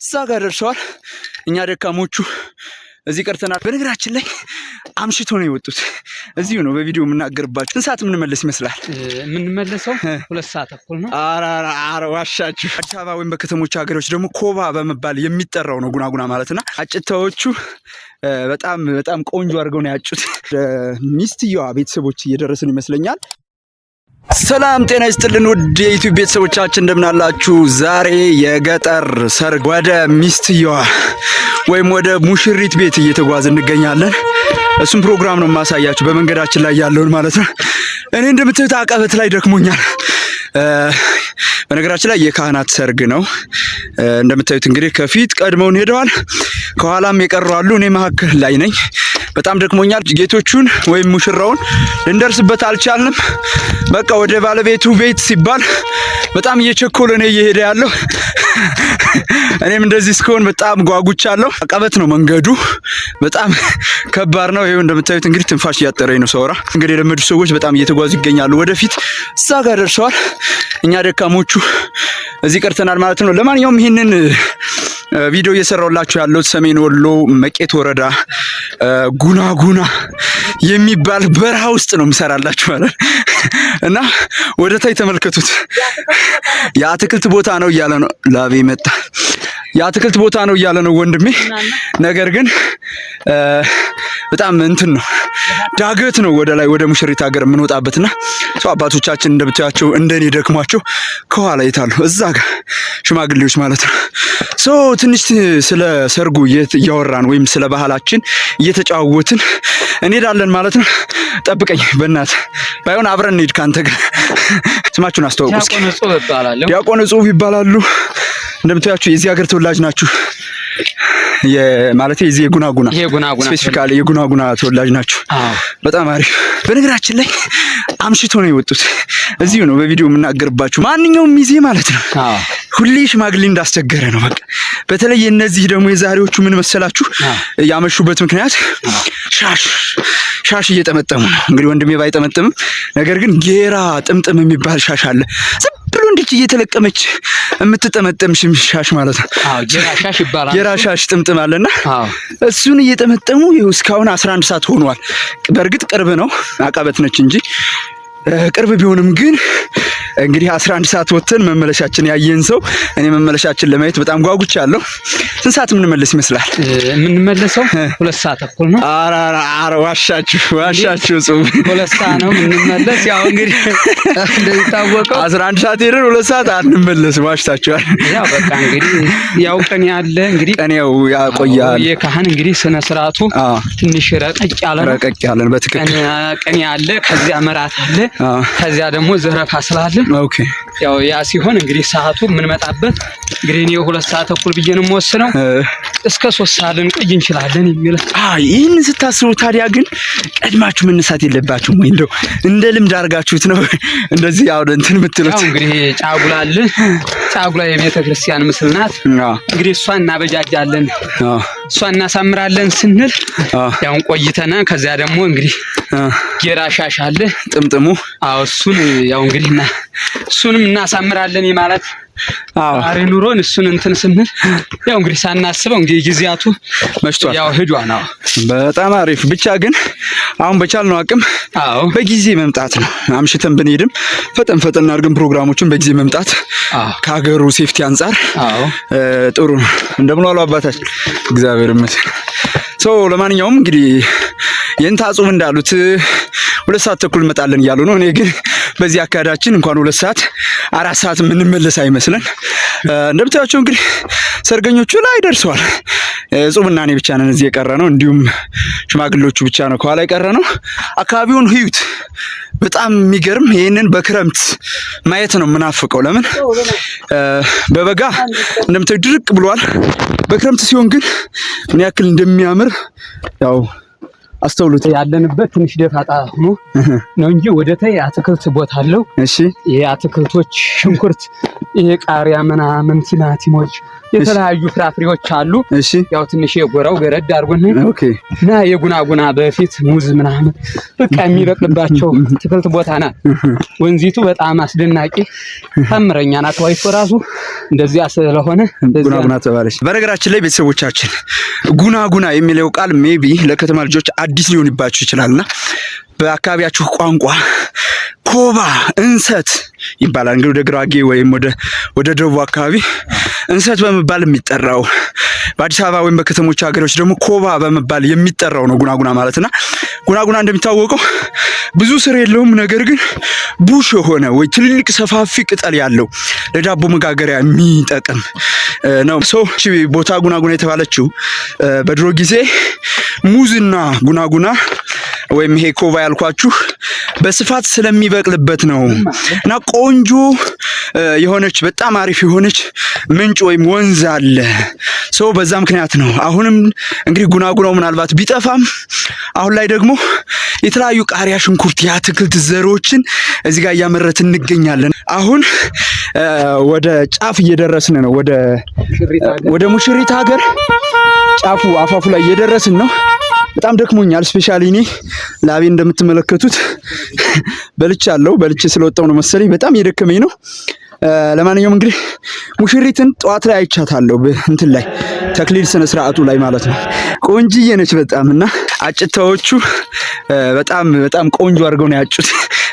እዛ ጋር ደርሰዋል። እኛ ደካሞቹ እዚህ ቀርተናል። በነገራችን ላይ አምሽቶ ነው የወጡት። እዚሁ ነው በቪዲዮ የምናገርባችሁ። ስንት ሰዓት የምንመለስ ይመስላል? የምንመለሰው 2 ሰዓት ተኩል ነው። አራ ዋሻችሁ። አዲስ አበባ ወይም በከተሞች ሀገሮች ደግሞ ኮባ በመባል የሚጠራው ነው ጉናጉና ማለትና አጭታዎቹ በጣም በጣም ቆንጆ አድርገው ነው ያጩት። ሚስትየዋ ቤተሰቦች እየደረስን ይመስለኛል። ሰላም ጤና ይስጥልን ውድ የዩቲዩብ ቤተሰቦቻችን እንደምን አላችሁ? ዛሬ የገጠር ሰርግ ወደ ሚስትየዋ ወይም ወደ ሙሽሪት ቤት እየተጓዝን እንገኛለን። እሱም ፕሮግራም ነው ማሳያችሁ በመንገዳችን ላይ ያለውን ማለት ነው። እኔ እንደምታዩት አቀበት ላይ ደክሞኛል። በነገራችን ላይ የካህናት ሰርግ ነው። እንደምታዩት እንግዲህ ከፊት ቀድመውን ሄደዋል፣ ከኋላም የቀሩ አሉ። እኔ መሀከል ላይ ነኝ። በጣም ደክሞኛል። ጌቶቹን ወይም ሙሽራውን ልንደርስበት አልቻልንም። በቃ ወደ ባለቤቱ ቤት ሲባል በጣም እየቸኮለ ነው እየሄደ ያለው። እኔም እንደዚህ እስከሆን በጣም ጓጉቻለሁ። አቀበት ነው መንገዱ፣ በጣም ከባድ ነው። ይሄው እንደምታዩት እንግዲህ ትንፋሽ እያጠረኝ ነው ሰውራ። እንግዲህ የለመዱ ሰዎች በጣም እየተጓዙ ይገኛሉ። ወደፊት እዛ ጋር ደርሰዋል። እኛ ደካሞቹ እዚህ ቀርተናል ማለት ነው። ለማንኛውም ይህንን ቪዲዮ እየሰራሁላችሁ ያለው ሰሜን ወሎ መቄት ወረዳ ጉናጉና የሚባል በረሃ ውስጥ ነው የምሰራላችሁ ማለት እና ወደ ታይ ተመልከቱት። የአትክልት ቦታ ነው እያለ ነው ላቤ መጣ። የአትክልት ቦታ ነው እያለ ነው ወንድሜ። ነገር ግን በጣም እንትን ነው ዳገት ነው ወደ ላይ ወደ ሙሽሪት ሀገር የምንወጣበትና ሰው አባቶቻችን እንደምታያቸው እንደኔ ደክሟቸው ከኋላ ይታሉ እዛ ጋር ሽማግሌዎች ማለት ነው። ሶ ትንሽ ስለ ሰርጉ እያወራን ወይም ስለ ባህላችን እየተጫወትን እንሄዳለን ማለት ነው። ጠብቀኝ በእናት ባይሆን አብረን እንሂድ ካንተ ጋር። ስማችሁን አስተዋውቁ እስኪ። ዲያቆን ጽሁፍ ይባላሉ። እንደምታያችሁ የዚህ ሀገር ተወላጅ ናችሁ። ማለት የዚህ የጉናጉና ስፔሲፊካሊ የጉናጉና ተወላጅ ናችሁ። በጣም አሪፍ። በነገራችን ላይ አምሽቶ ነው የወጡት። እዚሁ ነው በቪዲዮ የምናገርባችሁ። ማንኛውም ሚዜ ማለት ነው ሁሌ ሽማግሌ እንዳስቸገረ ነው። በቃ በተለይ እነዚህ ደግሞ የዛሬዎቹ ምን መሰላችሁ ያመሹበት ምክንያት ሻሽ እየጠመጠሙ ነው። እንግዲህ ወንድሜ ባይጠመጥምም ነገር ግን ጌራ ጥምጥም የሚባል ሻሽ አለ። ብሎ እንዴት እየተለቀመች የምትጠመጠም ሻሽ ማለት ነው። ጌራ ሻሽ ይባላል። ጌራ ሻሽ ጥምጥም አለና እሱን እየጠመጠሙ ይኸው እስካሁን 11 ሰዓት ሆኗል። በእርግጥ ቅርብ ነው አቀበት ነች እንጂ ቅርብ ቢሆንም ግን እንግዲህ 11 ሰዓት ወጥተን መመለሻችን ያየን ሰው እኔ መመለሻችን ለማየት በጣም ጓጉቻለሁ። ስንት ሰዓት የምንመለስ ይመስላል? የምንመለሰው 2 ሰዓት ተኩል ነው። አራ ዋሻችሁ ጽሁፍ 2 ሰዓት ነው የምንመለስ። ያው እንግዲህ እንደሚታወቀው 11 ሰዓት ሄደን 2 ሰዓት አንመለስ። ዋሽታችኋል። ያው በቃ እንግዲህ ያው ቀን ያለ እንግዲህ ቀኔው ያቆያል። የካህን እንግዲህ ስነ ስርዓቱ ትንሽ ረቀቅ ያለ ነው። በትክክል ቀን ያለ ከዚያ መራት አለ፣ ከዚያ ደግሞ ዘረፋ ስላለ ኦኬ። ያው ያ ሲሆን እንግዲህ ሰዓቱ ምን መጣበት እንግዲህ እኔ 2 ሰዓት ተኩል ብዬ ነው የምወስነው። እስከ 3 ሰዓት ልንቆይ እንችላለን የሚል። ይህን ስታስቡ ታዲያ ግን ቀድማችሁ መነሳት የለባችሁም ወይ? እንደው እንደ ልምድ አድርጋችሁት ነው እንደዚህ ያው እንትን የምትሉት? ያው እንግዲህ ጫጉላ የቤተ ክርስቲያን ምስል ናት። እንግዲህ እሷን እናበጃጃለን፣ እሷን እናሳምራለን ስንል ያው ቆይተና ከዚያ ደግሞ እንግዲህ ጌራ ሻሽ አለ ጥምጥሙ። እሱን ያው እንግዲህ እሱንም እናሳምራለን ማለት አሬ ኑሮን እሱን እንትን ስንል ያው እንግዲህ ሳናስበው እንግዲህ ጊዜያቱ መሽቷል። ያው ሄዷል። በጣም አሪፍ። ብቻ ግን አሁን በቻልነው አቅም በጊዜ መምጣት ነው። አምሽተን ብንሄድም ፈጠን አድርገን ፕሮግራሞችን በጊዜ መምጣት ከሀገሩ ሴፍቲ አንጻር ጥሩ ነው። እንደምን ዋሉ አባታችን? እግዚአብሔር ይመስገን። ለማንኛውም እንግዲህ የእንታ ጽሁፍ እንዳሉት 2 ሰዓት ተኩል እንመጣለን እያሉ ነው። እኔ ግን በዚህ አካዳችን እንኳን 2 ሰዓት 4 ሰዓት የምንመለስ አይመስለን። እንደምታዩቸው እንግዲህ ሰርገኞቹ ላይ ደርሰዋል። ጽሁፍና እኔ ብቻ ነን እዚህ የቀረ ነው። እንዲሁም ሽማግሌዎቹ ብቻ ነው ከኋላ የቀረ ነው። አካባቢውን ህዩት በጣም የሚገርም። ይሄንን በክረምት ማየት ነው የምናፍቀው። ለምን በበጋ እንደምታዩ ድርቅ ብሏል። በክረምት ሲሆን ግን ምን ያክል እንደሚያምር ያው አስተውሉት። ያለንበት ትንሽ ደፋጣ ሆኖ ነው እንጂ ወደታይ አትክልት ቦታ አለው። እሺ ይሄ አትክልቶች ሽንኩርት፣ ይሄ ቃሪያ ምናምን፣ ቲማቲሞች፣ የተለያዩ ፍራፍሬዎች አሉ። እሺ ያው ትንሽ የጎራው ገረድ አድርጎን ኦኬ እና የጉናጉና በፊት ሙዝ ምናምን በቃ የሚበቅልባቸው አትክልት ቦታ ናት። ወንዚቱ በጣም አስደናቂ ታምረኛ ናት። ዋይቶ ራሱ እንደዚያ ስለሆነ ጉናጉና ተባለች። በነገራችን ላይ ቤተሰቦቻችን ጉናጉና የሚለው ቃል ሜቢ ለከተማ ልጆች አዲስ ሊሆንባችሁ ይችላልና በአካባቢያችሁ ቋንቋ ኮባ እንሰት ይባላል። እንግዲህ ወደ ጉራጌ ወይም ወደ ደቡብ አካባቢ እንሰት በመባል የሚጠራው፣ በአዲስ አበባ ወይም በከተሞች ሀገሮች ደግሞ ኮባ በመባል የሚጠራው ነው ጉናጉና ማለትና ጉናጉና እንደሚታወቀው ብዙ ስር የለውም፣ ነገር ግን ቡሽ የሆነ ወይ ትልልቅ ሰፋፊ ቅጠል ያለው ለዳቦ መጋገሪያ የሚጠቅም ነው። ቦታ ጉናጉና የተባለችው በድሮ ጊዜ ሙዝና ጉናጉና ወይም ይሄ ኮባ ያልኳችሁ በስፋት ስለሚበቅልበት ነው እና ቆንጆ የሆነች በጣም አሪፍ የሆነች ምንጭ ወይም ወንዝ አለ። በዛ ምክንያት ነው። አሁንም እንግዲህ ጉናጉናው ምናልባት ቢጠፋም አሁን ላይ ደግሞ የተለያዩ ቃሪያ፣ ሽንኩርት፣ የአትክልት ዘሮችን እዚህ ጋር እያመረትን እንገኛለን። አሁን ወደ ጫፍ እየደረስን ነው። ወደ ሙሽሪት ሀገር ጫፉ አፋፉ ላይ እየደረስን ነው። በጣም ደክሞኛል። ስፔሻሊ እኔ ላቤ እንደምትመለከቱት በልቼ ስለወጣው ነው መሰለኝ በጣም እየደከመኝ ነው። ለማንኛውም እንግዲህ ሙሽሪትን ጠዋት ላይ አይቻታለሁ እንትን ላይ ተክሊል ስነ ስርዓቱ ላይ ማለት ነው። ቆንጅዬ ነች በጣም እና አጭታዎቹ በጣም ቆንጆ አድርገው ነው ያጩት።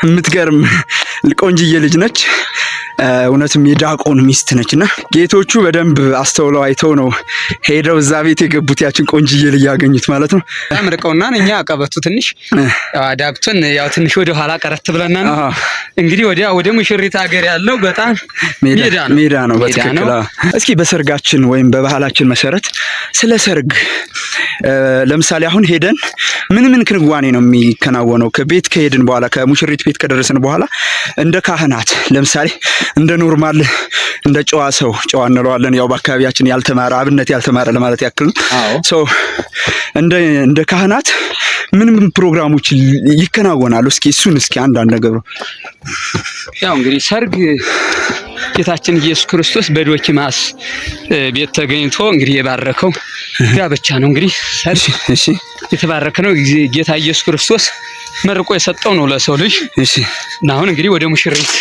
የምትገርም ቆንጅዬ ልጅ ነች። እውነትም የዳቆን ሚስት ነችና ጌቶቹ በደንብ አስተውለው አይተው ነው ሄደው እዛ ቤት የገቡት ያችን ቆንጅዬ ልጅ ያገኙት ማለት ነው። አምርቀውና እኛ አቀበቱ ትንሽ ያው አዳብቶን ያው ትንሽ ወደ ኋላ ቀረት ብለና ነው እንግዲህ ወደ ሙሽሪት ሀገር ያለው በጣም ሜዳ ነው። በትክክል እስኪ በሰርጋችን ወይም በባህላችን መሰረት ስለ ሰርግ ለምሳሌ አሁን ሄደን ምን ክንዋኔ ነው የሚከናወነው? ከቤት ከሄድን በኋላ ከሙሽሪት ቤት ከደረስን በኋላ እንደ ካህናት ለምሳሌ እንደ ኖርማል እንደ ጨዋ ሰው ጨዋ እንለዋለን። ያው በአካባቢያችን ያልተማረ አብነት ያልተማረ ለማለት ያክል ነው። እንደ ካህናት ምን ፕሮግራሞች ይከናወናሉ? እስኪ አንዳንድ ነገር ያው እንግዲህ ሰርግ ጌታችን ኢየሱስ ክርስቶስ በዶኪማስ ቤት ተገኝቶ እንግዲህ የባረከው ጋብቻ ነው። እንግዲህ ሰርግ የተባረከ ነው። ጌታ ኢየሱስ ክርስቶስ መርቆ የሰጠው ነው ለሰው ልጅ። እና አሁን እንግዲህ ወደ ሙሽሪት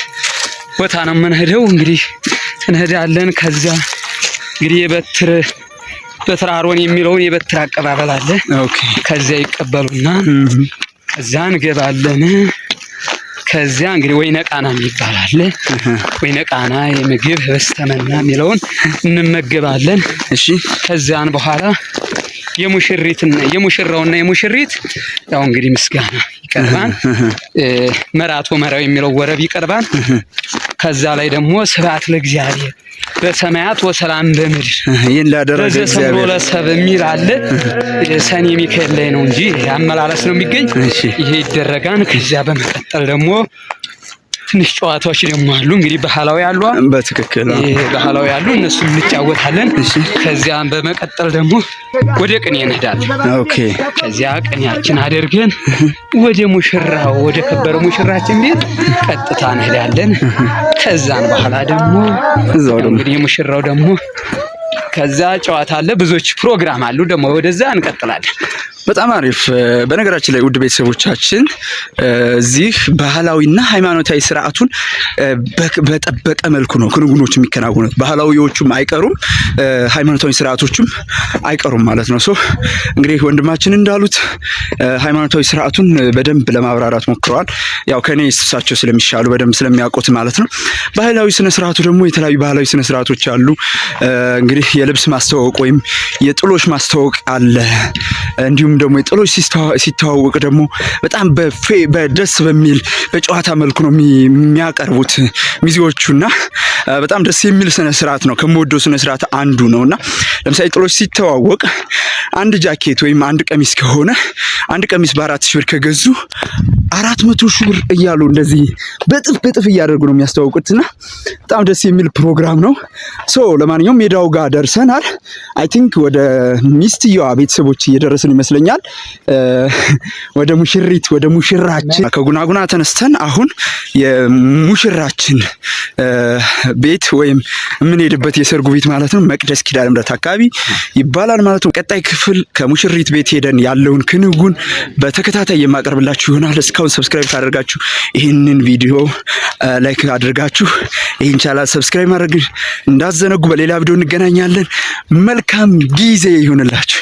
ቦታ ነው የምንሄደው። እንግዲህ እንሄዳለን። ከዛ እንግዲህ በትር አሮን የሚለውን የበትር አቀባበል አለ። ከዛ ይቀበሉና ከዛ እንገባለን። ከዚያ እንግዲህ ወይነ ቃና የሚባል አለ። ወይነ ቃና የምግብ ህብስተመና የሚለውን እንመገባለን። ከዚያን በኋላ የሙሽራውና የሙሽሪት ያው እንግዲህ ምስጋና ይቀርባል። መራቶ መራው የሚለው ወረብ ይቀርባል። ከዛ ላይ ደግሞ ስብሐት ለእግዚአብሔር በሰማያት ወሰላም በምድር ይህን ላደረገ እግዚአብሔር ለሰብ የሚል አለ። ሰኔ ሚካኤል ላይ ነው እንጂ አመላለስ ነው የሚገኝ። ይሄ ይደረጋል። ከዚያ በመቀጠል ደግሞ ትንሽ ጨዋታዎች ደግሞ አሉ። እንግዲህ ባህላዊ አሉ። በትክክል ባህላዊ አሉ። እነሱ እንጫወታለን። ከዚያም በመቀጠል ደግሞ ወደ ቅኔ እንሄዳለን። ከዚያ ቅኔያችን አድርገን ወደ ከበረ ሙሽራችን ቤት ቀጥታ እንሄዳለን። ከዛን በኋላ ደግሞ እንግዲህ ሙሽራው ደግሞ ከዛ ጨዋታ አለ። ብዙዎች ፕሮግራም አሉ። ደግሞ ወደዛ እንቀጥላለን። በጣም አሪፍ። በነገራችን ላይ ውድ ቤተሰቦቻችን እዚህ ባህላዊና ሃይማኖታዊ ስርዓቱን በጠበቀ መልኩ ነው ክንውኖች የሚከናወኑት። ባህላዊዎቹም አይቀሩም፣ ሃይማኖታዊ ስርዓቶቹም አይቀሩም ማለት ነው። እንግዲህ ወንድማችን እንዳሉት ሃይማኖታዊ ስርዓቱን በደንብ ለማብራራት ሞክረዋል። ያው ከኔ እሳቸው ስለሚሻሉ በደንብ ስለሚያውቁት ማለት ነው። ባህላዊ ስነ ስርዓቱ ደግሞ የተለያዩ ባህላዊ ስነ ስርዓቶች አሉ። እንግዲህ የልብስ ማስተዋወቅ ወይም የጥሎሽ ማስተዋወቅ አለ። እንዲሁም ደግሞ የጥሎሽ ሲተዋወቅ ደግሞ በጣም በደስ በሚል በጨዋታ መልኩ ነው የሚያቀርቡት ሚዜዎቹና በጣም ደስ የሚል ስነ ስርዓት ነው። ከምወደው ስነ ስርዓት አንዱ ነውና ለምሳሌ ጥሎሽ ሲተዋወቅ አንድ ጃኬት ወይም አንድ ቀሚስ ከሆነ አንድ ቀሚስ በ4,000 ብር ከገዙ 400,000 ብር እያሉ እንደዚህ በጥፍ እያደረጉ ነው የሚያስተዋውቁትና በጣም ደስ የሚል ፕሮግራም ነው። ለማንኛውም ሜዳው ጋር ደርሰናል። አይ ቲንክ ወደ ሚስትየዋ ቤተሰቦች እየደረስን ይመስለኛል። ብሎኛል። ወደ ሙሽራችን ከጉናጉና ተነስተን አሁን የሙሽራችን ቤት ወይም የምንሄድበት የሰርጉ ቤት ማለት ነው መቅደስ ኪዳነ ምሕረት አካባቢ ይባላል ማለት ነው። ቀጣይ ክፍል ከሙሽሪት ቤት ሄደን ያለውን ክንውን በተከታታይ የማቀርብላችሁ ይሆናል። እስካሁን ሰብስክራይብ ካደረጋችሁ ይህንን ቪዲዮ ላይክ አድርጋችሁ ይህን ቻናል ሰብስክራይብ ማድረግ እንዳዘነጉ። በሌላ ቪዲዮ እንገናኛለን። መልካም ጊዜ ይሁንላችሁ።